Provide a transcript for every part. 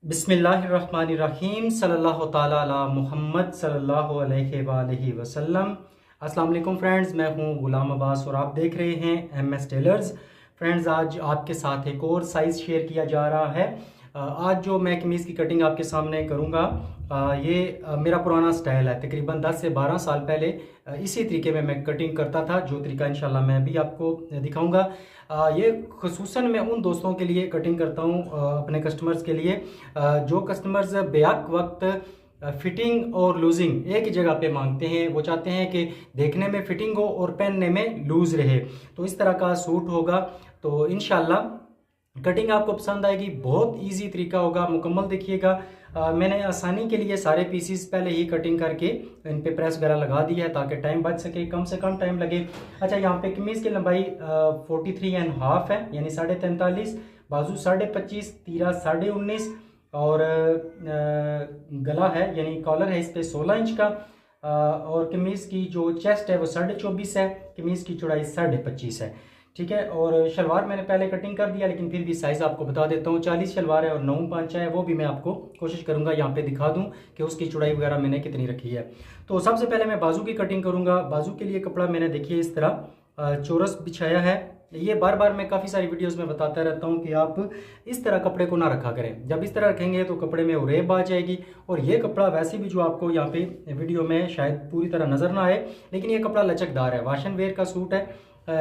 बिस्मिल्लाहिर्रहमानिर्रहीम सल्लल्लाहु ताला अला मुहम्मद सल्लल्लाहु अलैहि वसल्लम। अस्सलाम वालेकुम फ्रेंड्स, मैं हूं गुलाम अब्बास और आप देख रहे हैं MS टेलर्स। फ्रेंड्स, आज आपके साथ एक और साइज़ शेयर किया जा रहा है। आज जो मैं कमीज़ की कटिंग आपके सामने करूंगा, ये मेरा पुराना स्टाइल है। तकरीबन 10 से 12 साल पहले इसी तरीके में मैं कटिंग करता था, जो तरीका इंशाल्लाह मैं भी आपको दिखाऊंगा। ये खुसूसन मैं उन दोस्तों के लिए कटिंग करता हूँ, अपने कस्टमर्स के लिए, जो कस्टमर्स बेहक वक्त फिटिंग और लूजिंग एक ही जगह पे मांगते हैं। वो चाहते हैं कि देखने में फिटिंग हो और पहनने में लूज रहे, तो इस तरह का सूट होगा। तो इंशाल्लाह कटिंग आपको पसंद आएगी। बहुत इजी तरीका होगा, मुकम्मल देखिएगा। मैंने आसानी के लिए सारे पीसीस पहले ही कटिंग करके इन पे प्रेस वगैरह लगा दी है, ताकि टाइम बच सके, कम से कम टाइम लगे। अच्छा, यहाँ पे कमीज़ की लंबाई 43.5 है, यानी 43.5। बाजू 25.5, तीरा 19.5 और गला है यानी कॉलर है इस पे 16 इंच का। और कमीज़ की जो चेस्ट है वो 24.5 है। कमीज़ की चौड़ाई 25.5 है, ठीक है। और शलवार मैंने पहले कटिंग कर दिया, लेकिन फिर भी साइज़ आपको बता देता हूँ। 40 शलवार है और 9 पांचा है, वो भी मैं आपको कोशिश करूँगा यहाँ पे दिखा दूँ कि उसकी चौड़ाई वगैरह मैंने कितनी रखी है। तो सबसे पहले मैं बाजू की कटिंग करूँगा। बाजू के लिए कपड़ा मैंने देखिए इस तरह चौरस बिछाया है। ये बार बार मैं काफ़ी सारी वीडियोस में बताता रहता हूँ कि आप इस तरह कपड़े को ना रखा करें। जब इस तरह रखेंगे तो कपड़े में उरेब आ जाएगी। और ये कपड़ा वैसे भी जो आपको यहाँ पे वीडियो में शायद पूरी तरह नज़र ना आए, लेकिन ये कपड़ा लचकदार है। वाशन वेयर का सूट है,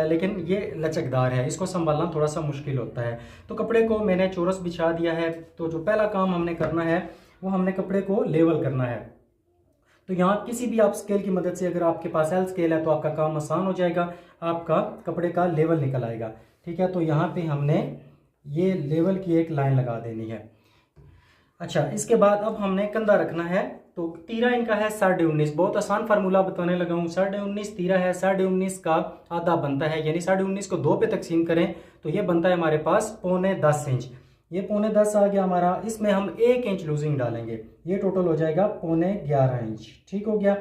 लेकिन ये लचकदार है, इसको संभालना थोड़ा सा मुश्किल होता है। तो कपड़े को मैंने चौरस बिछा दिया है। तो जो पहला काम हमने करना है वो हमने कपड़े को लेवल करना है। तो यहाँ किसी भी आप स्केल की मदद से, अगर आपके पास L स्केल है तो आपका काम आसान हो जाएगा, आपका कपड़े का लेवल निकल आएगा, ठीक है। तो यहाँ पे हमने ये लेवल की एक लाइन लगा देनी है। अच्छा, इसके बाद अब हमने कंधा रखना है। तो तीरा इनका है 19.5। बहुत आसान फार्मूला बताने लगा हूँ। 19.5 तीरा है, 19.5 का आधा बनता है, यानी 19.5 को 2 पे तकसीम करें तो ये बनता है हमारे पास 9.25 इंच। ये 9.25 आ गया हमारा। इसमें हम 1 इंच लूजिंग डालेंगे, ये टोटल हो जाएगा 9.11 इंच, ठीक हो गया।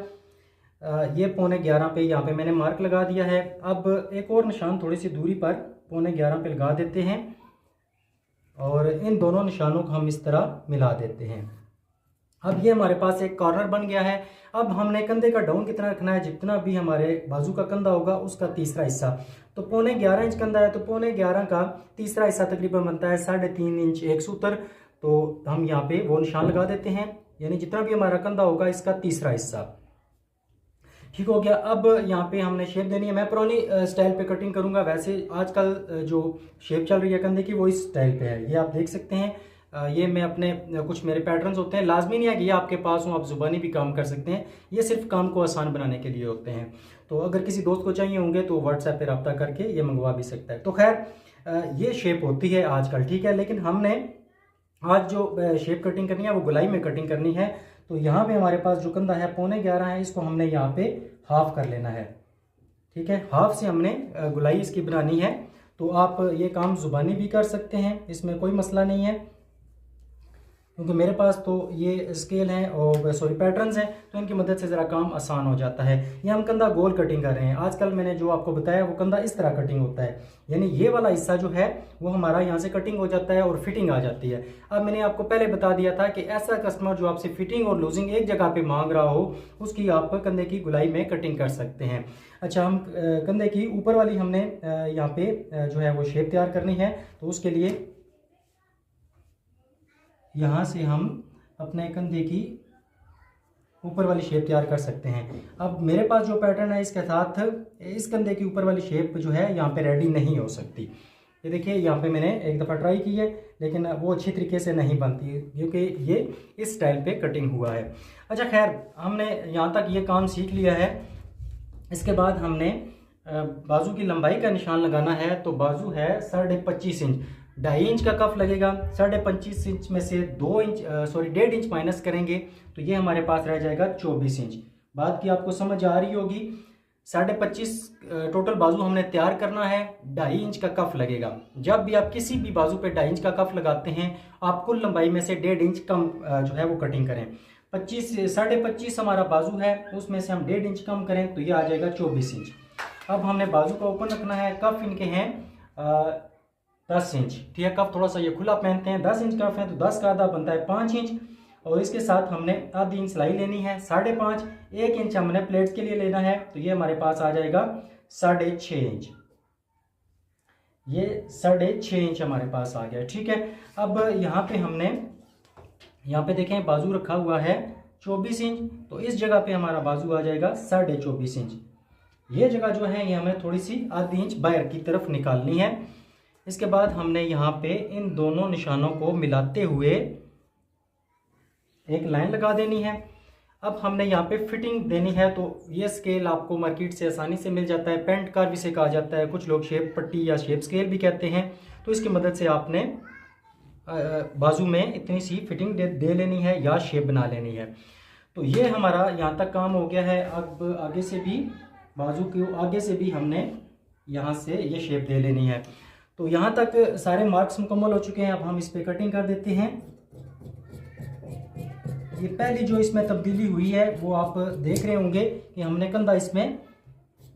ये 9.11 पे यहाँ पे मैंने मार्क लगा दिया है। अब एक और निशान थोड़ी सी दूरी पर 9.11 पे लगा देते हैं और इन दोनों निशानों को हम इस तरह मिला देते हैं। अब ये हमारे पास एक कॉर्नर बन गया है। अब हमने कंधे का डाउन कितना रखना है, जितना भी हमारे बाजू का कंधा होगा उसका तीसरा हिस्सा। तो 9.11 इंच कंधा है, तो 9.11 का तीसरा हिस्सा तकरीबन बनता है 3.5 इंच 1 सूत्र। तो हम यहाँ पे वो निशान लगा देते हैं, यानी जितना भी हमारा कंधा होगा इसका तीसरा हिस्सा, ठीक हो गया। अब यहाँ पे हमने शेप देनी है। मैं पुरानी स्टाइल पे कटिंग करूंगा। वैसे आजकल जो शेप चल रही है कंधे की वो इस स्टाइल पे है, ये आप देख सकते हैं। ये मैं अपने कुछ मेरे पैटर्न्स होते हैं, लाजमी नहीं है कि ये आपके पास हो, आप जुबानी भी काम कर सकते हैं। ये सिर्फ काम को आसान बनाने के लिए होते हैं। तो अगर किसी दोस्त को चाहिए होंगे तो व्हाट्सएप पे रब्ता करके ये मंगवा भी सकता है। तो खैर ये शेप होती है आजकल, ठीक है। लेकिन हमने आज जो शेप कटिंग करनी है वो गुलाई में कटिंग करनी है। तो यहाँ पे हमारे पास जो कंधा है 9.11 है, इसको हमने यहाँ पे हाफ कर लेना है, ठीक है। हाफ से हमने गुलाई इसकी बनानी है। तो आप ये काम जुबानी भी कर सकते हैं, इसमें कोई मसला नहीं है, क्योंकि मेरे पास तो ये स्केल हैं और सॉरी पैटर्न्स हैं, तो इनकी मदद से ज़रा काम आसान हो जाता है। ये हम कंधा गोल कटिंग कर रहे हैं। आजकल मैंने जो आपको बताया वो कंधा इस तरह कटिंग होता है, यानी ये वाला हिस्सा जो है वो हमारा यहाँ से कटिंग हो जाता है और फिटिंग आ जाती है। अब मैंने आपको पहले बता दिया था कि ऐसा कस्टमर जो आपसे फिटिंग और लूजिंग एक जगह पे मांग रहा हो, उसकी आप कंधे की गुलाई में कटिंग कर सकते हैं। अच्छा, हम कंधे की ऊपर वाली हमने यहाँ पे जो है वो शेप तैयार करनी है। तो उसके लिए यहाँ से हम अपने कंधे की ऊपर वाली शेप तैयार कर सकते हैं। अब मेरे पास जो पैटर्न है इसके साथ इस कंधे की ऊपर वाली शेप जो है यहाँ पे रेडी नहीं हो सकती। ये देखिए, यहाँ पे मैंने एक दफ़ा ट्राई की है, लेकिन वो अच्छी तरीके से नहीं बनती है, क्योंकि ये इस स्टाइल पे कटिंग हुआ है। अच्छा खैर, हमने यहाँ तक ये काम सीख लिया है। इसके बाद हमने बाजू की लंबाई का निशान लगाना है। तो बाजू है 25.5 इंच, 2.5 इंच का कफ लगेगा। 25.5 इंच में से 1.5 इंच माइनस करेंगे तो ये हमारे पास रह जाएगा 24 इंच। बात की आपको समझ आ रही होगी। 25.5 टोटल बाजू हमने तैयार करना है, 2.5 इंच का कफ लगेगा। जब भी आप किसी भी बाजू पे 2.5 इंच का कफ लगाते हैं, आप कुल लंबाई में से 1.5 इंच कम जो है वो कटिंग करें। 25 हमारा बाजू है, उसमें से हम 1.5 इंच कम करें तो ये आ जाएगा 24 इंच। अब हमने बाजू का ओपन रखना है। कफ इनके हैं 10 इंच, ठीक है। कफ थोड़ा सा ये खुला पहनते हैं, 10 इंच कफ है तो 10 का आधा बनता है 5 इंच। और इसके साथ हमने आधी इंच सिलाई लेनी है 5.5, 1 इंच हमने प्लेट्स के लिए लेना है, तो ये हमारे पास आ जाएगा 6.5 इंच। ये 6.5 इंच हमारे पास आ गया, ठीक है। अब यहाँ पे हमने यहाँ पे देखें बाजू रखा हुआ है 24 इंच, तो इस जगह पे हमारा बाजू आ जाएगा 24.5 इंच। ये जगह जो है ये हमें थोड़ी सी आधी इंच बाहर की तरफ निकालनी है। इसके बाद हमने यहाँ पे इन दोनों निशानों को मिलाते हुए एक लाइन लगा देनी है। अब हमने यहाँ पे फिटिंग देनी है, तो ये स्केल आपको मार्केट से आसानी से मिल जाता है, पेंट कार भी से कहा जाता है, कुछ लोग शेप पट्टी या शेप स्केल भी कहते हैं। तो इसकी मदद से आपने बाजू में इतनी सी फिटिंग दे लेनी है या शेप बना लेनी है। तो ये हमारा यहाँ तक काम हो गया है। अब आगे से भी बाजू के आगे से भी हमने यहाँ से ये शेप दे लेनी है। तो यहाँ तक सारे मार्क्स मुकम्मल हो चुके हैं। अब हम इस पे कटिंग कर देते हैं। ये पहली जो इसमें तब्दीली हुई है वो आप देख रहे होंगे कि हमने कंधा इसमें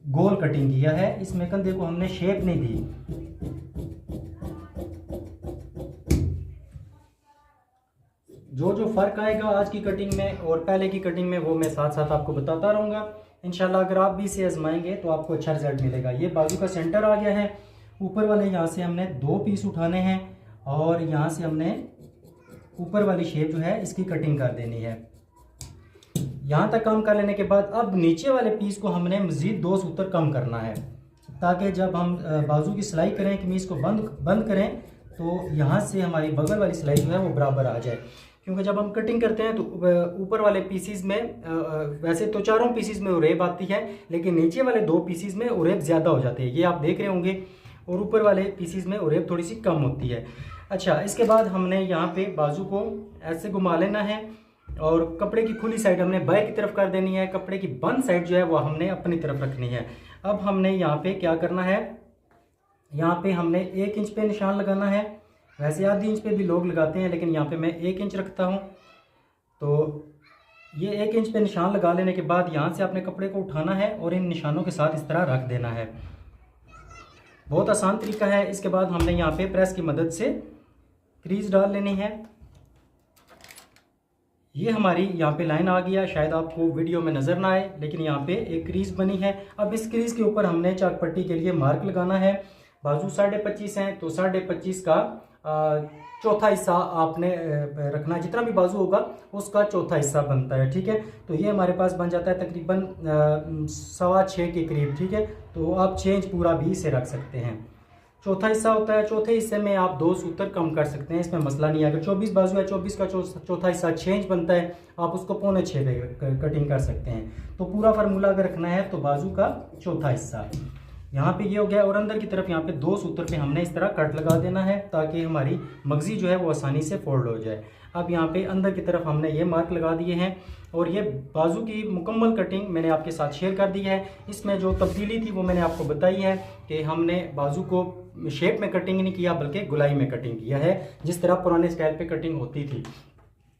गोल कटिंग किया है, इसमें कंधे को हमने शेप नहीं दी। जो जो फर्क आएगा आज की कटिंग में और पहले की कटिंग में वो मैं साथ साथ आपको बताता रहूंगा इंशाल्लाह। अगर आप भी इसे आजमाएंगे तो आपको अच्छा रिजल्ट मिलेगा। ये बाजू का सेंटर आ गया है। ऊपर वाले यहाँ से हमने 2 पीस उठाने हैं और यहाँ से हमने ऊपर वाली शेप जो है इसकी कटिंग कर देनी है। यहाँ तक काम कर लेने के बाद अब नीचे वाले पीस को हमने मजीद 2 सूत्र कम करना है, ताकि जब हम बाजू की सिलाई करें, कमीज को बंद करें, तो यहाँ से हमारी बगल वाली सिलाई जो है वो बराबर आ जाए। क्योंकि जब हम कटिंग करते हैं तो ऊपर वाले पीसीज में वैसे तो चारों पीसीज में उरेब आती है, लेकिन नीचे वाले 2 पीसीज में उरेब ज़्यादा हो जाते हैं, ये आप देख रहे होंगे, और ऊपर वाले पीसीज में उरेब थोड़ी सी कम होती है। अच्छा, इसके बाद हमने यहाँ पे बाजू को ऐसे घुमा लेना है और कपड़े की खुली साइड हमने बाएं की तरफ कर देनी है, कपड़े की बंद साइड जो है वो हमने अपनी तरफ रखनी है। अब हमने यहाँ पे क्या करना है, यहाँ पे हमने 1 इंच पे निशान लगाना है। वैसे आधी इंच पे भी लोग लगाते हैं, लेकिन यहाँ पे मैं 1 इंच रखता हूँ। तो ये 1 इंच पे निशान लगा लेने के बाद यहाँ से अपने कपड़े को उठाना है और इन निशानों के साथ इस तरह रख देना है। बहुत आसान तरीका है। इसके बाद हमने यहाँ पे प्रेस की मदद से क्रीज डाल लेनी है। ये हमारी यहाँ पे लाइन आ गया, शायद आपको वीडियो में नज़र ना आए, लेकिन यहाँ पे एक क्रीज बनी है। अब इस क्रीज के ऊपर हमने चाक पट्टी के लिए मार्क लगाना है। बाजू 25.5 है, तो 25.5 का चौथा हिस्सा आपने रखना है। जितना भी बाजू होगा उसका चौथा हिस्सा बनता है, ठीक है। तो ये हमारे पास बन जाता है तकरीबन 6.25 के करीब, ठीक है। तो आप 6 इंच पूरा भी इसे रख सकते हैं। चौथा हिस्सा होता है, चौथे हिस्से में आप 2 सूत्र कम कर सकते हैं, इसमें मसला नहीं है। अगर 24 बाजू है, 24 का चौथा हिस्सा 6 इंच बनता है, आप उसको 6.25 पे कटिंग कर सकते हैं। तो पूरा फार्मूला अगर रखना है तो बाजू का चौथा हिस्सा यहाँ पे ये हो गया, और अंदर की तरफ यहाँ पे 2 सूत्र पे हमने इस तरह कट लगा देना है, ताकि हमारी मगजी जो है वो आसानी से फोल्ड हो जाए। अब यहाँ पे अंदर की तरफ हमने ये मार्क लगा दिए हैं, और ये बाजू की मुकम्मल कटिंग मैंने आपके साथ शेयर कर दी है। इसमें जो तब्दीली थी वो मैंने आपको बताई है कि हमने बाजू को शेप में कटिंग नहीं किया, बल्कि गुलाई में कटिंग किया है, जिस तरह पुराने स्टाइल पे कटिंग होती थी।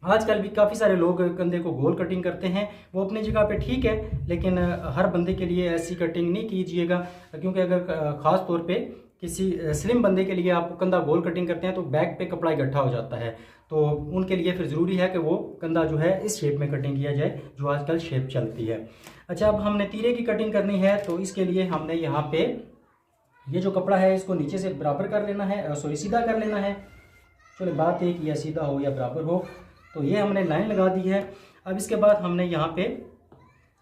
आजकल भी काफ़ी सारे लोग कंधे को गोल कटिंग करते हैं, वो अपनी जगह पे ठीक है, लेकिन हर बंदे के लिए ऐसी कटिंग नहीं कीजिएगा, क्योंकि अगर ख़ास तौर पे किसी स्लिम बंदे के लिए आप कंधा गोल कटिंग करते हैं तो बैक पे कपड़ा इकट्ठा हो जाता है। तो उनके लिए फिर ज़रूरी है कि वो कंधा जो है इस शेप में कटिंग किया जाए जो आजकल शेप चलती है। अच्छा, अब हमने तीरे की कटिंग करनी है, तो इसके लिए हमने यहाँ पे ये जो कपड़ा है इसको नीचे से बराबर कर लेना है, सॉरी सीधा कर लेना है। चलो बात है कि या सीधा हो या बराबर हो, तो ये हमने लाइन लगा दी है। अब इसके बाद हमने यहाँ पे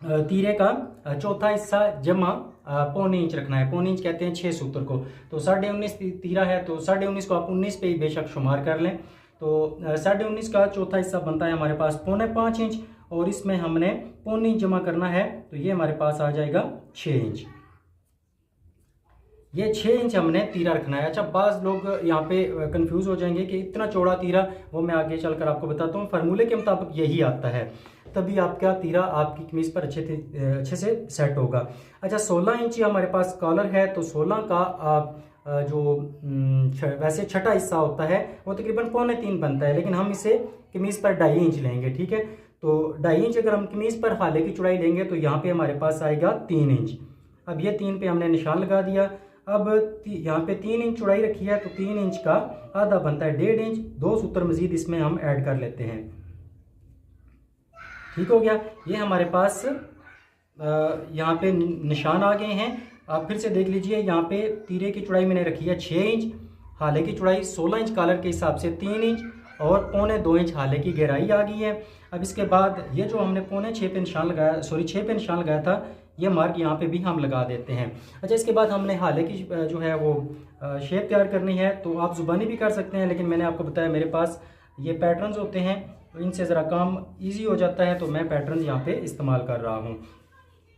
तीरे का चौथा हिस्सा जमा 1.25 इंच रखना है। 1.25 इंच कहते हैं 6 सूत्र को। तो 19.5 तीरा है, तो 19.5 को आप 19 पे ही बेशक शुमार कर लें। तो 19.5 का चौथा हिस्सा बनता है हमारे पास 4.25 इंच, और इसमें हमने 1.25 इंच जमा करना है, तो ये हमारे पास आ जाएगा 6 इंच। ये 6 इंच हमने तीरा रखना है। अच्छा, बाज़ लोग यहाँ पे कंफ्यूज हो जाएंगे कि इतना चौड़ा तीरा, वो मैं आगे चलकर आपको बताता हूँ। फार्मूले के मुताबिक यही आता है, तभी आपका तीरा आपकी कमीज पर अच्छे से सेट होगा। अच्छा, 16 इंच हमारे पास कॉलर है, तो 16 का जो वैसे छठा हिस्सा होता है वो तकरीबन 2.25 बनता है, लेकिन हम इसे कमीज पर 2.5 इंच लेंगे, ठीक है। तो 2.5 इंच अगर हम कमीज पर हाले की चौड़ाई लेंगे तो यहाँ पे हमारे पास आएगा 3 इंच। अब ये 3 पे हमने निशान लगा दिया। अब यहाँ पे 3 इंच चौड़ाई रखी है, तो 3 इंच का आधा बनता है 1.5 इंच। 2 सूत्र मजीद इसमें हम ऐड कर लेते हैं। ठीक हो गया। ये हमारे पास यहाँ पे निशान आ गए हैं। आप फिर से देख लीजिए, यहाँ पे तीरे की चौड़ाई मैंने रखी है 6 इंच, हाले की चौड़ाई 16 इंच, कॉलर के हिसाब से 3 इंच और 1.25 इंच हाले की गहराई आ गई है। अब इसके बाद ये जो हमने 6.25 पे निशान लगाया, 6 पे निशान लगाया था, ये मार्क यहाँ पे भी हम लगा देते हैं। अच्छा, इसके बाद हमने हाले की जो है वो शेप तैयार करनी है। तो आप ज़ुबानी भी कर सकते हैं, लेकिन मैंने आपको बताया मेरे पास ये पैटर्न्स होते हैं, तो इनसे ज़रा काम ईजी हो जाता है, तो मैं पैटर्न यहाँ पे इस्तेमाल कर रहा हूँ।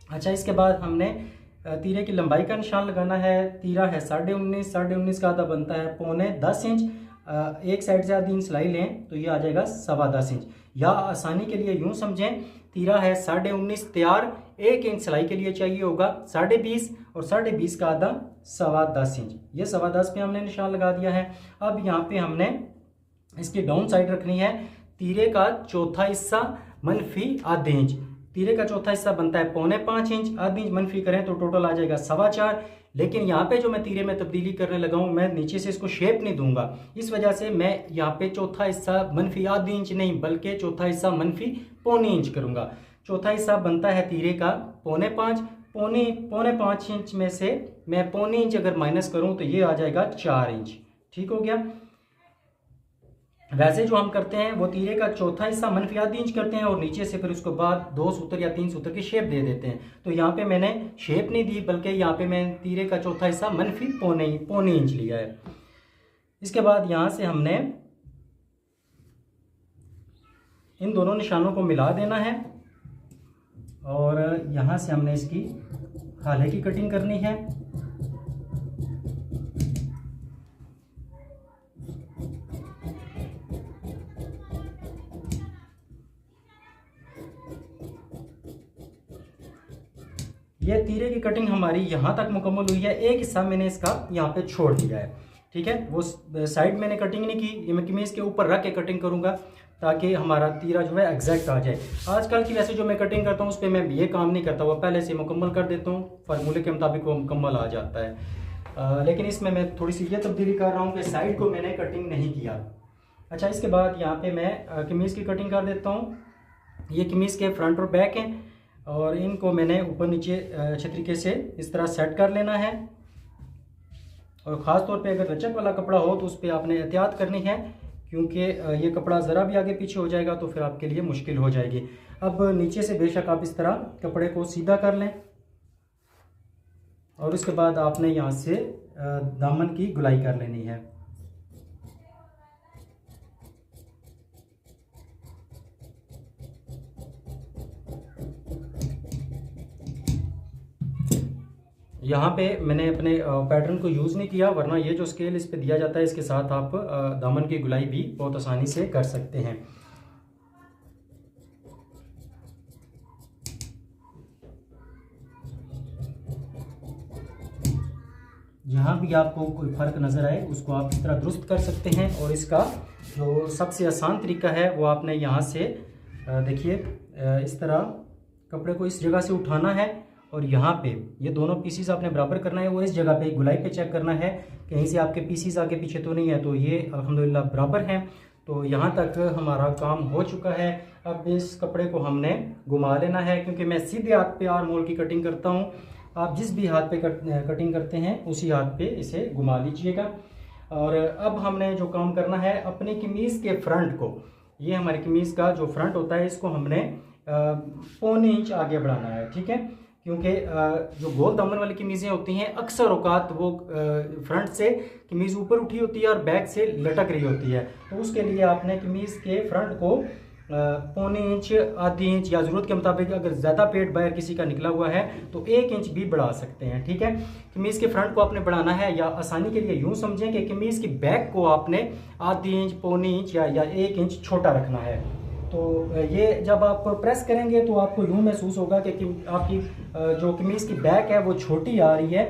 अच्छा, इसके बाद हमने तीरे की लंबाई का निशान लगाना है। तीरा है 19.5 का आधा बनता है 9.25 इंच। एक साइड से आधी इंच सिलाई लें तो ये आ जाएगा 10.25 इंच। या आसानी के लिए यूं समझें, तीरा है 19.5 तैयार, 1 इंच सिलाई के लिए चाहिए होगा 20.5 और 20.5 का आधा 10.25 इंच। ये 10.25 पे हमने निशान लगा दिया है। अब यहाँ पे हमने इसकी डाउन साइड रखनी है। तीरे का चौथा हिस्सा मनफी आधे इंच। तीरे का चौथा हिस्सा बनता है 4.25 इंच, आधी इंच मनफी करें तो टोटल आ जाएगा 4.25। लेकिन यहाँ पे जो मैं तीरे में तब्दीली करने लगा हूँ, मैं नीचे से इसको शेप नहीं दूंगा, इस वजह से मैं यहाँ पे चौथा हिस्सा मनफी आधी इंच नहीं बल्कि चौथा हिस्सा मनफी 1.25 इंच करूंगा। चौथा हिस्सा बनता है तीरे का 4.25, 4.25 इंच में से मैं 1.25 इंच अगर माइनस करूं तो ये आ जाएगा 4 इंच। ठीक हो गया। वैसे जो हम करते हैं वो तीरे का चौथा हिस्सा मनफी आधी इंच करते हैं और नीचे से फिर उसके बाद 2 सूत्र या 3 सूत्र की शेप दे देते हैं। तो यहाँ पे मैंने शेप नहीं दी, बल्कि यहाँ पे मैं तीरे का चौथा हिस्सा मनफी 1.25 इंच लिया है। इसके बाद यहाँ से हमने इन दोनों निशानों को मिला देना है और यहाँ से हमने इसकी हाले की कटिंग करनी है। ये तीरे की कटिंग हमारी यहाँ तक मुकम्मल हुई है। एक हिस्सा मैंने इसका यहाँ पे छोड़ दिया है। ठीक है, वो साइड मैंने कटिंग नहीं की, ये मैं कमीज के ऊपर रख के कटिंग करूँगा ताकि हमारा तीरा जो है एग्जैक्ट आ जाए। आजकल की वैसे जो मैं कटिंग करता हूँ उस पर मैं ये काम नहीं करता, वो पहले से मुकम्मल कर देता हूँ, फार्मूले के मुताबिक वो मुकम्मल आ जाता है। लेकिन इसमें मैं थोड़ी सी ये तब्दीली कर रहा हूँ कि साइड को मैंने कटिंग नहीं किया। अच्छा, इसके बाद यहाँ पे मैं कमीज़ की कटिंग कर देता हूँ। ये कमीज़ के फ्रंट और बैक हैं और इनको मैंने ऊपर नीचे अच्छे तरीके से इस तरह सेट कर लेना है। और ख़ास तौर पे अगर लचक वाला कपड़ा हो तो उस पर आपने एहतियात करनी है, क्योंकि ये कपड़ा ज़रा भी आगे पीछे हो जाएगा तो फिर आपके लिए मुश्किल हो जाएगी। अब नीचे से बेशक आप इस तरह कपड़े को सीधा कर लें और उसके बाद आपने यहाँ से दामन की गुलाई कर लेनी है। यहाँ पे मैंने अपने पैटर्न को यूज़ नहीं किया, वरना ये जो स्केल इस पे दिया जाता है इसके साथ आप दामन की गुलाई भी बहुत आसानी से कर सकते हैं। जहाँ भी आपको कोई फ़र्क नज़र आए उसको आप इस तरह दुरुस्त कर सकते हैं। और इसका जो सबसे आसान तरीका है वो आपने यहाँ से देखिए इस तरह कपड़े को इस जगह से उठाना है और यहाँ पे ये दोनों पीसीस आपने बराबर करना है। वो इस जगह पे गुलाई पे चेक करना है कहीं से आपके पीसीस आगे पीछे तो नहीं है, तो ये अल्हम्दुलिल्लाह बराबर हैं। तो यहाँ तक हमारा काम हो चुका है। अब इस कपड़े को हमने घुमा लेना है, क्योंकि मैं सीधे हाथ पे आर्म होल की कटिंग करता हूँ। आप जिस भी हाथ पे कटिंग करते हैं उसी हाथ पे इसे घुमा लीजिएगा। और अब हमने जो काम करना है, अपनी कमीज़ के फ्रंट को, ये हमारी कमीज़ का जो फ्रंट होता है इसको हमने 1.25 इंच आगे बढ़ाना है। ठीक है, क्योंकि जो गोल दामन वाली कमीज़ें होती हैं अक्सर औकात वो फ्रंट से कमीज़ ऊपर उठी होती है और बैक से लटक रही होती है। तो उसके लिए आपने कमीज़ के फ्रंट को 1.25 इंच, आधी इंच या ज़रूरत के मुताबिक, अगर ज़्यादा पेट बाहर किसी का निकला हुआ है तो 1 इंच भी बढ़ा सकते हैं। ठीक है, कमीज़ के फ्रंट को आपने बढ़ाना है, या आसानी के लिए यूँ समझें कि कमीज़ की बैक को आपने आधी इंच, 1.25 इंच या 1 इंच छोटा रखना है। तो ये जब आप प्रेस करेंगे तो आपको यूँ महसूस होगा कि आपकी जो कमीज़ की बैक है वो छोटी आ रही है,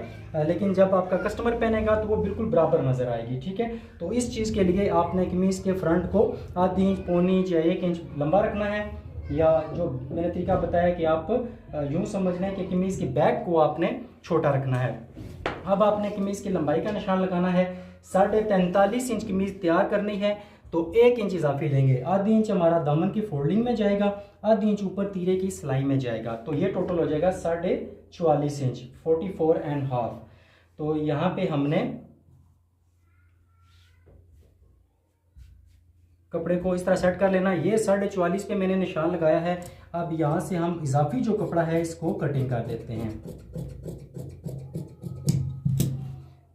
लेकिन जब आपका कस्टमर पहनेगा तो वो बिल्कुल बराबर नज़र आएगी। ठीक है, तो इस चीज़ के लिए आपने कमीज़ के फ्रंट को आधी इंच, 1.25 इंच या 1 इंच लंबा रखना है, या जो मैंने तरीका बताया कि आप यूँ समझ लें कि कमीज़ की बैक को आपने छोटा रखना है। अब आपने कमीज़ की लंबाई का निशान लगाना है। 43.5 इंच कमीज़ तैयार करनी है तो 1 इंच इजाफी लेंगे। आधी इंच हमारा दामन की फोल्डिंग में जाएगा, आधी इंच ऊपर तीरे की सिलाई में जाएगा, तो ये टोटल हो जाएगा 44.5 इंच, 44.5। तो यहाँ पे हमने कपड़े को इस तरह सेट कर लेना। ये 44.5 पे मैंने निशान लगाया है। अब यहाँ से हम इजाफी जो कपड़ा है इसको कटिंग कर देते हैं।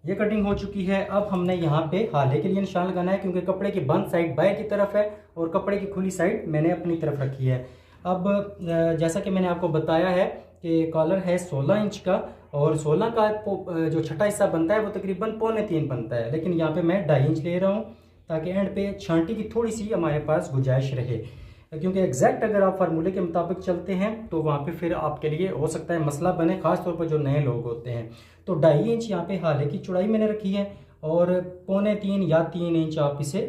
ये कटिंग हो चुकी है। अब हमने यहाँ पे हाले के लिए निशान लगाना है, क्योंकि कपड़े की बंद साइड बाएं की तरफ है और कपड़े की खुली साइड मैंने अपनी तरफ रखी है। अब जैसा कि मैंने आपको बताया है कि कॉलर है 16 इंच का, और 16 का जो छठा हिस्सा बनता है वो तकरीबन 2.25 बनता है, लेकिन यहाँ पे मैं 2.5 इंच ले रहा हूँ ताकि एंड पे छांटी की थोड़ी सी हमारे पास गुंजाइश रहे। क्योंकि एग्जैक्ट अगर आप फार्मूले के मुताबिक चलते हैं तो वहाँ पे फिर आपके लिए हो सकता है मसला बने, खास तौर पर जो नए लोग होते हैं। तो 2.5 इंच यहाँ पे हाले की चौड़ाई मैंने रखी है, और 2.25 या 3 इंच आप इसे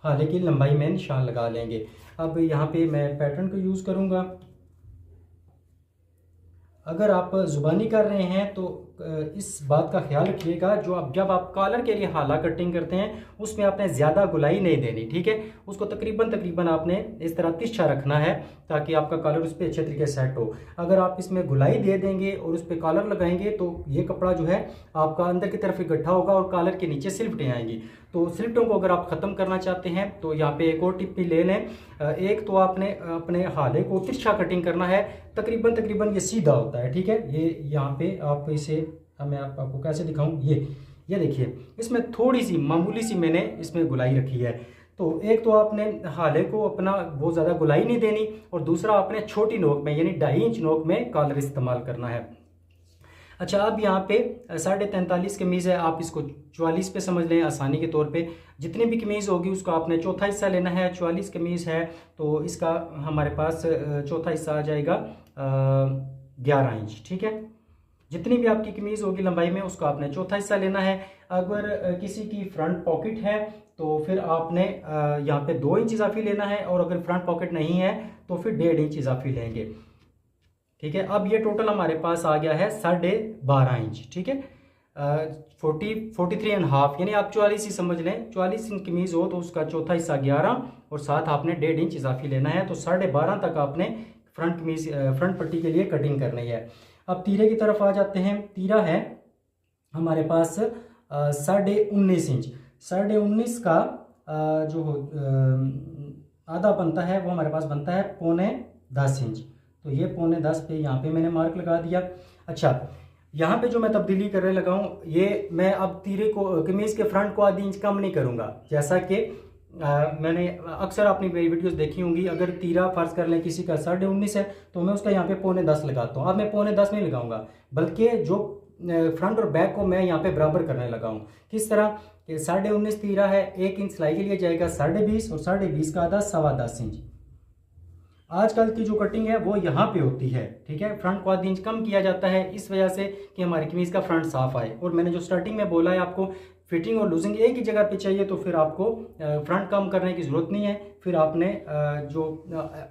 हाले की लंबाई में निशान लगा लेंगे। अब यहाँ पे मैं पैटर्न को यूज़ करूँगा। अगर आप ज़ुबानी कर रहे हैं तो इस बात का ख्याल रखिएगा, जब आप कॉलर के लिए हाला कटिंग करते हैं उसमें आपने ज़्यादा गुलाई नहीं देनी, ठीक है। उसको तकरीबन आपने इस तरह तिरछा रखना है ताकि आपका कॉलर उस पर अच्छे तरीके से सेट हो। अगर आप इसमें गुलाई दे देंगे और उस पर कॉलर लगाएंगे तो ये कपड़ा जो है आपका अंदर की तरफ इकट्ठा होगा और कॉलर के नीचे सिलवटें आएंगी। तो सिलवटों को अगर आप ख़त्म करना चाहते हैं तो यहाँ पे एक और टिप भी ले लें। एक तो आपने अपने हाले को तिरछा कटिंग करना है, तकरीबन ये सीधा होता है, ठीक है। ये यहाँ पे आप इसे मैं आपको कैसे दिखाऊं, ये देखिए इसमें थोड़ी सी मामूली सी मैंने इसमें गुलाई रखी है। तो एक तो आपने हाले को अपना बहुत ज़्यादा गुलाई नहीं देनी, और दूसरा आपने छोटी नोक में यानी 2.5 इंच नोक में कॉलर इस्तेमाल करना है। अच्छा, अब यहाँ पे 43.5 कमीज़ है, आप इसको 44 पे समझ लें आसानी के तौर पे। जितनी भी कमीज़ होगी उसका आपने चौथा हिस्सा लेना है। 44 कमीज़ है तो इसका हमारे पास चौथा हिस्सा आ जाएगा 11 इंच, ठीक है। जितनी भी आपकी कमीज़ होगी लंबाई में उसका आपने चौथा हिस्सा लेना है। अगर किसी की फ्रंट पॉकेट है तो फिर आपने यहाँ पे 2 इंच इजाफी लेना है, और अगर फ्रंट पॉकेट नहीं है तो फिर 1.5 इंच इजाफी लेंगे, ठीक है। अब ये टोटल हमारे पास आ गया है 12.5 इंच, ठीक है। 43.5 यानी आप 44 ही समझ लें। 44 इंच कमीज़ हो तो उसका चौथा हिस्सा 11 और साथ आपने 1.5 इंच इजाफी लेना है, तो 12.5 तक आपने फ्रंट पट्टी के लिए कटिंग करनी है। अब तीरे की तरफ आ जाते हैं। तीरा है हमारे पास 19.5 इंच। 19.5 का जो आधा बनता है वो हमारे पास बनता है 9.10 इंच। तो ये 9.10 पे यहाँ पे मैंने मार्क लगा दिया। अच्छा, यहाँ पे जो मैं तब्दीली करने लगा हूँ, ये मैं अब तीरे को कमीज़ के फ्रंट को आधी इंच कम नहीं करूँगा। जैसा कि मैंने अक्सर अपनी वीडियोस देखी होंगी, अगर तीरा फर्ज कर लें किसी का 19.5 है तो मैं उसका यहाँ पे 9.10 लगाता हूँ। अब मैं 9.10 नहीं लगाऊंगा, बल्कि जो फ्रंट और बैक को मैं यहाँ पे बराबर करने लगा हूँ। किस तरह कि 19.5 तीरा है, 1 इंच सिलाई के लिए जाएगा 20.5, और 20.5 का आधा 10.25 इंच। आजकल की जो कटिंग है वो यहाँ पे होती है, ठीक है। फ्रंट को आधी इंच कम किया जाता है इस वजह से कि हमारी कमीज का फ्रंट साफ आए। और मैंने जो स्टार्टिंग में बोला है आपको फिटिंग और लूजिंग एक ही जगह पे चाहिए, तो फिर आपको फ्रंट कम करने की ज़रूरत नहीं है। फिर आपने जो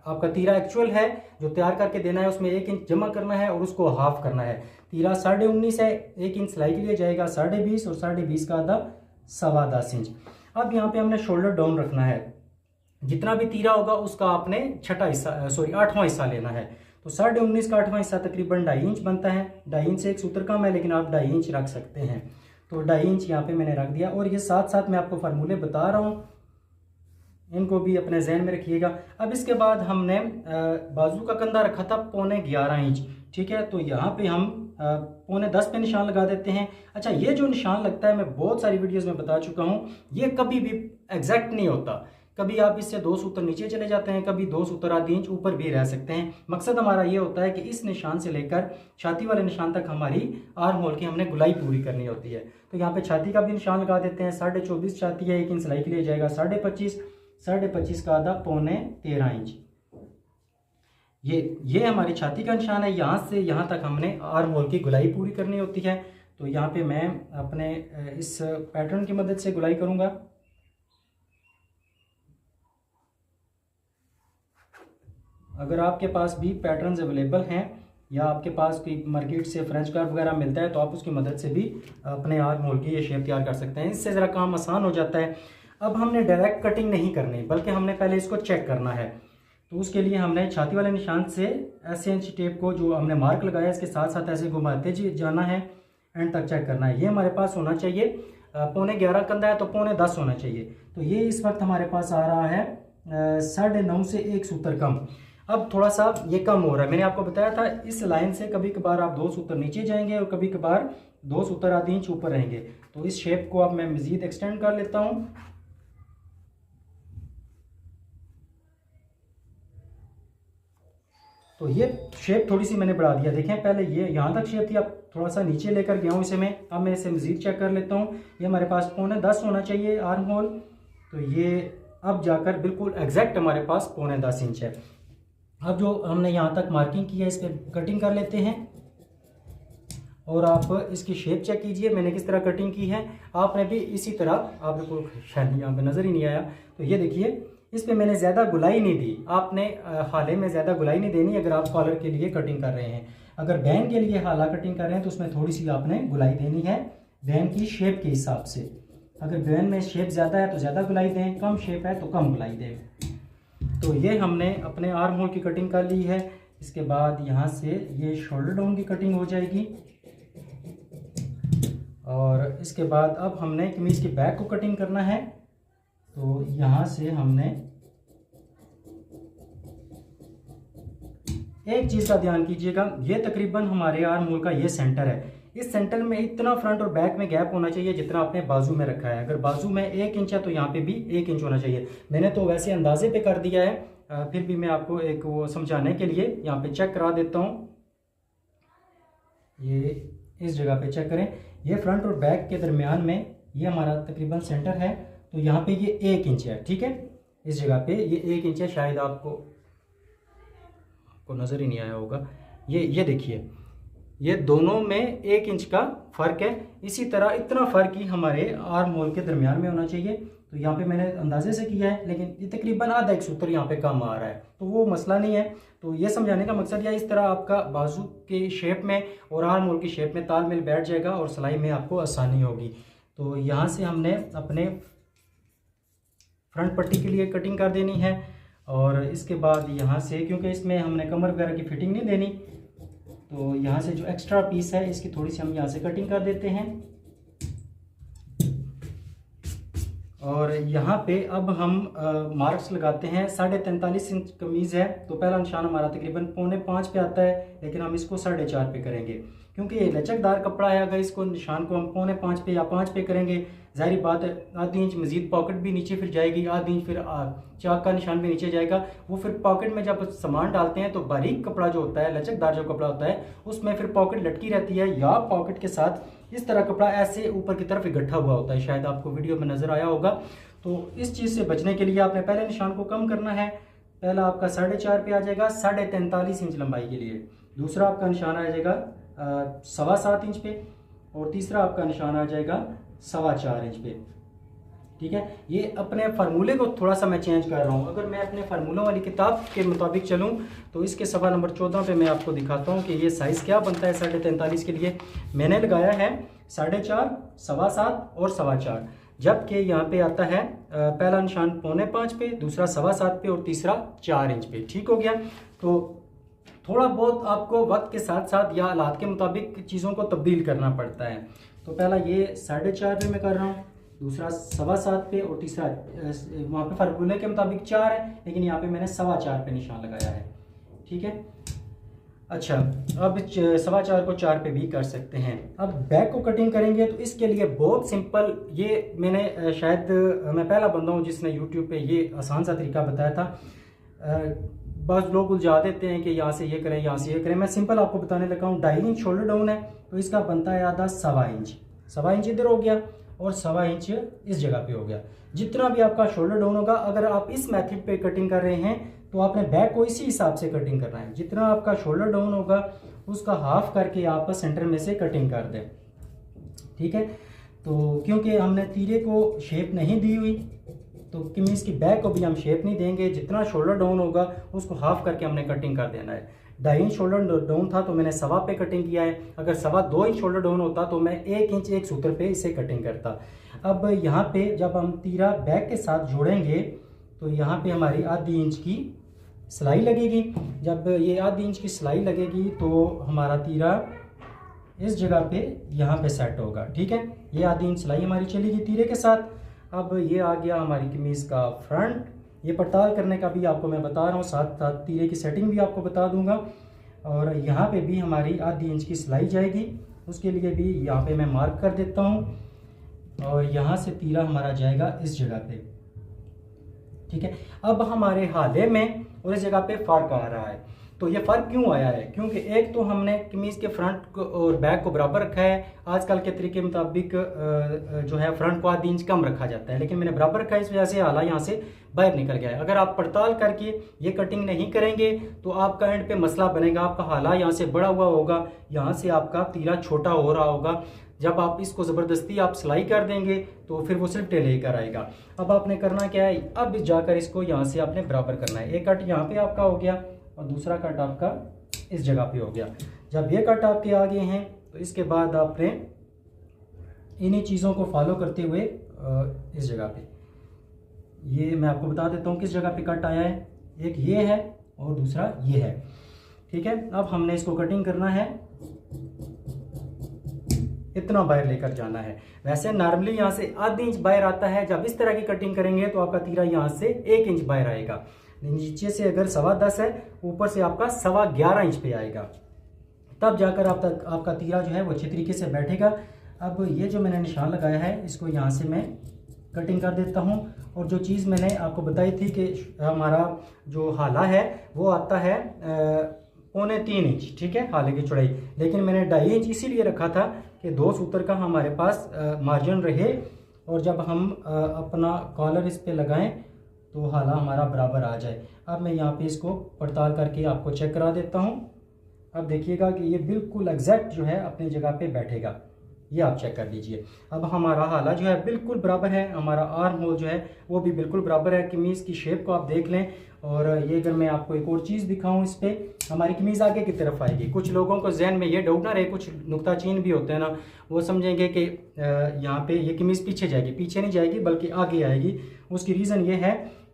आपका तीरा एक्चुअल है जो तैयार करके देना है उसमें 1 इंच जमा करना है और उसको हाफ करना है। तीरा 19.5 है, 1 इंच सिलाई के लिए जाएगा 20.5 और 20.5 का आधा 10.25 इंच। अब यहाँ पे हमने शोल्डर डाउन रखना है। जितना भी तीरा होगा उसका आपने छठा हिस्सा 8वां हिस्सा लेना है। तो 19.5 का 8वां हिस्सा तकरीबन 2.5 इंच बनता है। 2.5 इंच से एक सूत्र कम है लेकिन आप 2.5 इंच रख सकते हैं। तो 2.5 इंच यहाँ पे मैंने रख दिया। और ये साथ साथ मैं आपको फार्मूले बता रहा हूँ, इनको भी अपने जहन में रखिएगा। अब इसके बाद हमने बाजू का कंधा रखा था 11.25 इंच, ठीक है। तो यहाँ पे हम 9.10 पे निशान लगा देते हैं। अच्छा, ये जो निशान लगता है मैं बहुत सारी वीडियोस में बता चुका हूँ, ये कभी भी एग्जैक्ट नहीं होता। कभी आप इससे 2 सूत्र नीचे चले जाते हैं, कभी 2 सूत्र आधी इंच ऊपर भी रह सकते हैं। मकसद हमारा ये होता है कि इस निशान से लेकर छाती वाले निशान तक हमारी आर्म होल की हमने गुलाई पूरी करनी होती है। तो यहाँ पे छाती का भी निशान लगा देते हैं। 24.5 छाती है, 1 इंच सिलाई के लिए जाएगा 25.5, 25.5 का आधा 13.25 इंच। ये हमारी छाती का निशान है। यहाँ से यहाँ तक हमने आर्म होल की गुलाई पूरी करनी होती है। तो यहाँ पे मैं अपने इस पैटर्न की मदद से गुलाई करूँगा। अगर आपके पास भी पैटर्न्स अवेलेबल हैं या आपके पास कोई मार्केट से फ्रेंच कर्व वगैरह मिलता है तो आप उसकी मदद से भी अपने आर्म होल की ये शेप तैयार कर सकते हैं। इससे ज़रा काम आसान हो जाता है। अब हमने डायरेक्ट कटिंग नहीं करनी, बल्कि हमने पहले इसको चेक करना है। तो उसके लिए हमने छाती वाले निशान से ऐसे इंच टेप को जो हमने मार्क लगाया इसके साथ साथ ऐसे घुमाते जाना है, एंड तक चेक करना है। ये हमारे पास होना चाहिए 11.25 कंधा है तो 9.25 होना चाहिए। तो ये इस वक्त हमारे पास आ रहा है 9.5 से 1 सूत्र कम। अब थोड़ा सा ये कम हो रहा है। मैंने आपको बताया था इस लाइन से कभी कभार आप 2 सूत्र नीचे जाएंगे और कभी कभार 2 सूत्र आधी इंच ऊपर रहेंगे। तो इस शेप को अब मैं मज़ीद एक्सटेंड कर लेता हूँ। तो ये शेप थोड़ी सी मैंने बढ़ा दिया, देखें पहले ये यहाँ तक शेप थी, अब थोड़ा सा नीचे लेकर गया हूँ इसे मैं। अब मैं इसे मज़ीद चेक कर लेता हूँ। ये हमारे पास 9.25 होना चाहिए आर्म होल। तो ये अब जाकर बिल्कुल एग्जैक्ट हमारे पास 9.25 इंच है। अब जो हमने यहाँ तक मार्किंग की है इस पर कटिंग कर लेते हैं और आप इसकी शेप चेक कीजिए मैंने किस तरह कटिंग की है। आपने भी इसी तरह, आपको शायद यहाँ पे नज़र ही नहीं आया, तो ये देखिए इस पे मैंने ज़्यादा गुलाई नहीं दी। आपने हाले में ज़्यादा गुलाई नहीं देनी अगर आप कॉलर के लिए कटिंग कर रहे हैं। अगर बैन के लिए हाला कटिंग कर रहे हैं तो उसमें थोड़ी सी आपने गुलाई देनी है बैन की शेप के हिसाब से। अगर बैन में शेप ज़्यादा है तो ज़्यादा गुलाई दें, कम शेप है तो कम गुलाई दें। तो ये हमने अपने आर्म होल की कटिंग कर ली है। इसके बाद यहाँ से ये शोल्डर डाउन की कटिंग हो जाएगी और इसके बाद अब हमने कमीज़ की बैक को कटिंग करना है। तो यहाँ से हमने एक चीज़ का ध्यान कीजिएगा, ये तकरीबन हमारे आर्म होल का ये सेंटर है। इस सेंटर में इतना फ्रंट और बैक में गैप होना चाहिए जितना आपने बाजू में रखा है। अगर बाजू में 1 इंच है तो यहाँ पे भी 1 इंच होना चाहिए। मैंने तो वैसे अंदाजे पे कर दिया है, फिर भी मैं आपको एक वो समझाने के लिए यहाँ पे चेक करा देता हूँ। ये इस जगह पे चेक करें, ये फ्रंट और बैक के दरमियान में ये हमारा तकरीबन सेंटर है। तो यहाँ पे ये 1 इंच है, ठीक है। इस जगह पे ये 1 इंच है, शायद आपको नज़र ही नहीं आया होगा। ये देखिए, ये दोनों में 1 इंच का फ़र्क है। इसी तरह इतना फ़र्क ही हमारे आर्म होल के दरमियान में होना चाहिए। तो यहाँ पे मैंने अंदाजे से किया है, लेकिन ये तकरीबन आधा 1 सूत्र यहाँ पे कम आ रहा है, तो वो मसला नहीं है। तो ये समझाने का मकसद यह, इस तरह आपका बाजू के शेप में और आर्म होल की शेप में तालमेल बैठ जाएगा और सिलाई में आपको आसानी होगी। तो यहाँ से हमने अपने फ्रंट पट्टी के लिए कटिंग कर देनी है और इसके बाद यहाँ से, क्योंकि इसमें हमने कमर वगैरह की फिटिंग नहीं देनी, तो यहाँ से जो एक्स्ट्रा पीस है इसकी थोड़ी सी हम यहाँ से कटिंग कर देते हैं। और यहाँ पे अब हम मार्क्स लगाते हैं। 43.5 इंच कमीज़ है तो पहला निशान हमारा तकरीबन 4.25 पे आता है, लेकिन हम इसको 4.5 पे करेंगे क्योंकि ये लचकदार कपड़ा है। अगर इसको निशान को हम 4.25 पे या 5 पे करेंगे, जाहिर बात है आधी इंच मज़ीद पॉकेट भी नीचे फिर जाएगी, आधी इंच फिर चाक का निशान भी नीचे जाएगा। वो फिर पॉकेट में जब सामान डालते हैं तो बारीक कपड़ा जो होता है, लचकदार जो कपड़ा होता है, उसमें फिर पॉकेट लटकी रहती है या पॉकेट के साथ इस तरह कपड़ा ऐसे ऊपर की तरफ इकट्ठा हुआ होता है। शायद आपको वीडियो में नज़र आया होगा। तो इस चीज़ से बचने के लिए आपने पहले निशान को कम करना है। पहला आपका 4.5 पे आ जाएगा 43.5 इंच लंबाई के लिए, दूसरा आपका निशान आ जाएगा 7.25 इंच पे और तीसरा आपका निशान आ जाएगा 4.25 इंच पे, ठीक है। ये अपने फार्मूले को थोड़ा सा मैं चेंज कर रहा हूँ। अगर मैं अपने फार्मूलों वाली किताब के मुताबिक चलूँ तो इसके सफ़ा नंबर 14 पे मैं आपको दिखाता हूँ कि ये साइज़ क्या बनता है 43.5 के लिए। मैंने लगाया है 4.5, 7.25 और 4.25, जबकि यहाँ पे आता है पहला निशान 4.25 पे, दूसरा 7.25 पे और तीसरा 4 इंच पे। ठीक हो गया। तो थोड़ा बहुत आपको वक्त के साथ साथ या हालात के मुताबिक चीज़ों को तब्दील करना पड़ता है। तो पहला ये 4.5 पे मैं कर रहा हूँ, दूसरा 7.25 पे और तीसरा वहाँ पे फार्मूले के मुताबिक 4 है, लेकिन यहाँ पे मैंने 4.25 पे निशान लगाया है, ठीक है। अच्छा, अब 4.25 को 4 पे भी कर सकते हैं। अब बैक को कटिंग करेंगे तो इसके लिए बहुत सिंपल, ये मैंने शायद मैं पहला बंदा हूँ जिसने यूट्यूब पे ये आसान सा तरीका बताया था। बस लोग उलझा देते हैं कि यहाँ से ये करें, यहाँ से ये करें। मैं सिंपल आपको बताने लगा हूँ। 2.5 इंच शोल्डर डाउन है तो इसका बनता है आधा 1.25 इंच। 1.25 इंच इधर हो गया और 1.25 इंच इस जगह पे हो गया। जितना भी आपका शोल्डर डाउन होगा, अगर आप इस मेथड पे कटिंग कर रहे हैं तो आपने बैक को इसी हिसाब से कटिंग करना है। जितना आपका शोल्डर डाउन होगा उसका हाफ करके आप सेंटर में से कटिंग कर दें, ठीक है। तो क्योंकि हमने तीरे को शेप नहीं दी हुई तो कमीज़ की बैक को भी हम शेप नहीं देंगे। जितना शोल्डर डाउन होगा उसको हाफ करके हमने कटिंग कर देना है, 2.5 इंच शोल्डर डाउन था तो मैंने 1.25 पे कटिंग किया है। अगर 2.25 इंच शोल्डर डाउन होता तो मैं 1 इंच एक सूत्र पे इसे कटिंग करता। अब यहाँ पे जब हम तीरा बैक के साथ जोड़ेंगे तो यहाँ पे हमारी आधी इंच की सिलाई लगेगी। जब ये आधी इंच की सिलाई लगेगी तो हमारा तीरा इस जगह पे यहाँ पे सेट होगा। ठीक है, ये आधी इंच सिलाई हमारी चलेगी तीरे के साथ। अब ये आ गया हमारी कमीज़ का फ्रंट। ये पड़ताल करने का भी आपको मैं बता रहा हूँ, साथ साथ तीरे की सेटिंग भी आपको बता दूंगा। और यहाँ पे भी हमारी आधी इंच की सिलाई जाएगी, उसके लिए भी यहाँ पे मैं मार्क कर देता हूँ। और यहाँ से तीरा हमारा जाएगा इस जगह पे। ठीक है, अब हमारे हाले में और इस जगह पे फ़र्क आ रहा है। तो ये फ़र्क क्यों आया है? क्योंकि एक तो हमने कमीज़ के फ्रंट और बैक को बराबर रखा है। आजकल के तरीके मुताबिक जो है फ्रंट को आधी इंच कम रखा जाता है, लेकिन मैंने बराबर रखा है, इस वजह से हाला यहाँ से बाहर निकल गया है। अगर आप पड़ताल करके ये कटिंग नहीं करेंगे तो आपका एंड पे मसला बनेगा, आपका हाला यहाँ से बड़ा हुआ होगा, यहाँ से आपका तीरा छोटा हो रहा होगा। जब आप इसको ज़बरदस्ती आप सिलाई कर देंगे तो फिर वो सिर्फ लेकर आएगा। अब आपने करना क्या है, अब जाकर इसको यहाँ से आपने बराबर करना है। एक कट यहाँ पे आपका हो गया और दूसरा कट आपका इस जगह पे हो गया। जब ये कट आपके आ गए हैं तो इसके बाद आपने इन्हीं चीज़ों को फॉलो करते हुए इस जगह पे, ये मैं आपको बता देता हूँ किस जगह पे कट आया है। एक ये है और दूसरा ये है। ठीक है, अब हमने इसको कटिंग करना है, इतना बाहर लेकर जाना है। वैसे नॉर्मली यहाँ से आधी इंच बाहर आता है। जब इस तरह की कटिंग करेंगे तो आपका तीरा यहाँ से 1 इंच बाहर आएगा। नीचे से अगर 10.25 है, ऊपर से आपका 11.25 इंच पे आएगा, तब जाकर आपका तीरा जो है वो अच्छे तरीके से बैठेगा। अब ये जो मैंने निशान लगाया है इसको यहाँ से मैं कटिंग कर देता हूँ। और जो चीज़ मैंने आपको बताई थी कि हमारा जो हाला है वो आता है 3.25 इंच। ठीक है, हाले की चौड़ाई, लेकिन मैंने 2.5 इंच इसीलिए रखा था कि 2 सूत्र का हमारे पास मार्जिन रहे और जब हम अपना कॉलर इस पे लगाएं तो हाला हमारा बराबर आ जाए। अब मैं यहाँ पे इसको पड़ताल करके आपको चेक करा देता हूँ। अब देखिएगा कि ये बिल्कुल एग्जैक्ट जो है अपनी जगह पे बैठेगा, ये आप चेक कर लीजिए। अब हमारा हाला जो है बिल्कुल बराबर है, हमारा आर्म होल जो है वो भी बिल्कुल बराबर है। कमीज़ की शेप को आप देख लें। और ये अगर मैं आपको एक और चीज़ दिखाऊं, इस पर हमारी कमीज़ आगे की तरफ आएगी। कुछ लोगों को जहन में ये डाउट ना रहे, कुछ नुक्ता चीन भी होते हैं ना, वो समझेंगे कि यहाँ पे ये कमीज़ पीछे जाएगी। पीछे नहीं जाएगी बल्कि आगे आएगी। उसकी रीज़न ये है,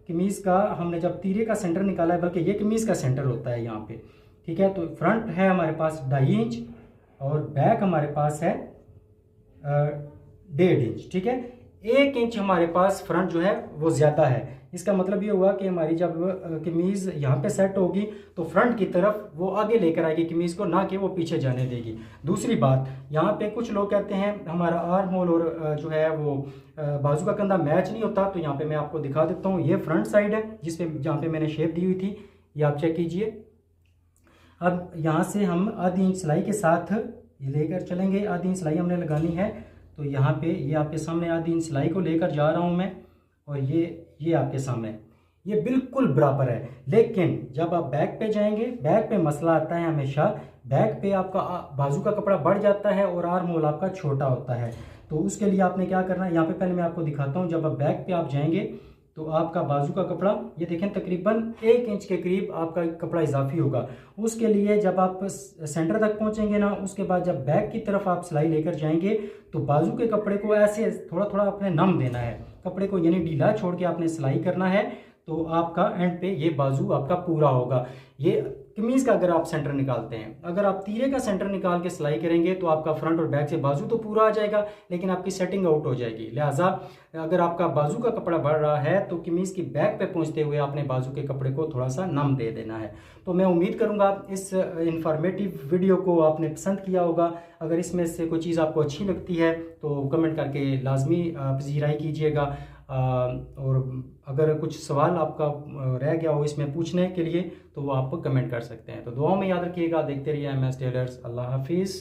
कमीज़ का हमने जब तीरे का सेंटर निकाला है, बल्कि ये कमीज़ का सेंटर होता है यहाँ पे। ठीक है, तो फ्रंट है हमारे पास 2.5 इंच और बैक हमारे पास है 1.5 इंच। ठीक है, 1 इंच हमारे पास फ्रंट जो है वो ज़्यादा है। इसका मतलब ये हुआ कि हमारी जब कमीज़ यहाँ पे सेट होगी तो फ्रंट की तरफ वो आगे लेकर आएगी कमीज़ को, ना कि वो पीछे जाने देगी। दूसरी बात, यहाँ पे कुछ लोग कहते हैं हमारा आर्म होल और जो है वो बाजू का कंधा मैच नहीं होता। तो यहाँ पे मैं आपको दिखा देता हूँ, ये फ्रंट साइड है जिसपे जहाँ पे मैंने शेप दी हुई थी, ये आप चेक कीजिए। अब यहाँ से हम आधी इंच सिलाई के साथ ये लेकर चलेंगे। आधी इंच सिलाई हमने लगानी है, तो यहाँ पे ये आपके सामने आधी इंच सिलाई को लेकर जा रहा हूँ मैं, और ये आपके सामने ये बिल्कुल बराबर है। लेकिन जब आप बैक पे जाएंगे, बैक पे मसला आता है हमेशा, बैक पे आपका बाजू का कपड़ा बढ़ जाता है और आर्म होल आपका छोटा होता है। तो उसके लिए आपने क्या करना है, यहाँ पे पहले मैं आपको दिखाता हूँ। जब आप बैक पे आप जाएंगे तो आपका बाजू का कपड़ा ये देखें तकरीबन 1 इंच के करीब आपका कपड़ा इजाफी होगा। उसके लिए जब आप सेंटर तक पहुंचेंगे ना, उसके बाद जब बैक की तरफ आप सिलाई लेकर जाएंगे तो बाजू के कपड़े को ऐसे थोड़ा थोड़ा आपने नम देना है, कपड़े को यानी ढीला छोड़ के आपने सिलाई करना है, तो आपका एंड पे ये बाजू आपका पूरा होगा। ये कमीज़ का अगर आप सेंटर निकालते हैं, अगर आप तीरे का सेंटर निकाल के सिलाई करेंगे तो आपका फ्रंट और बैक से बाजू तो पूरा आ जाएगा, लेकिन आपकी सेटिंग आउट हो जाएगी। लिहाजा अगर आपका बाजू का कपड़ा बढ़ रहा है तो कमीज़ की बैक पे पहुंचते हुए आपने बाजू के कपड़े को थोड़ा सा नम दे देना है। तो मैं उम्मीद करूंगा इस इंफॉर्मेटिव वीडियो को आपने पसंद किया होगा। अगर इसमें से कोई चीज़ आपको अच्छी लगती है तो कमेंट करके लाजमी पजीराई कीजिएगा। और अगर कुछ सवाल आपका रह गया हो इसमें पूछने के लिए तो वो आप कमेंट कर सकते हैं। तो दुआओं में याद रखिएगा। देखते रहिए MS टेलर्स। अल्लाह हाफिज़।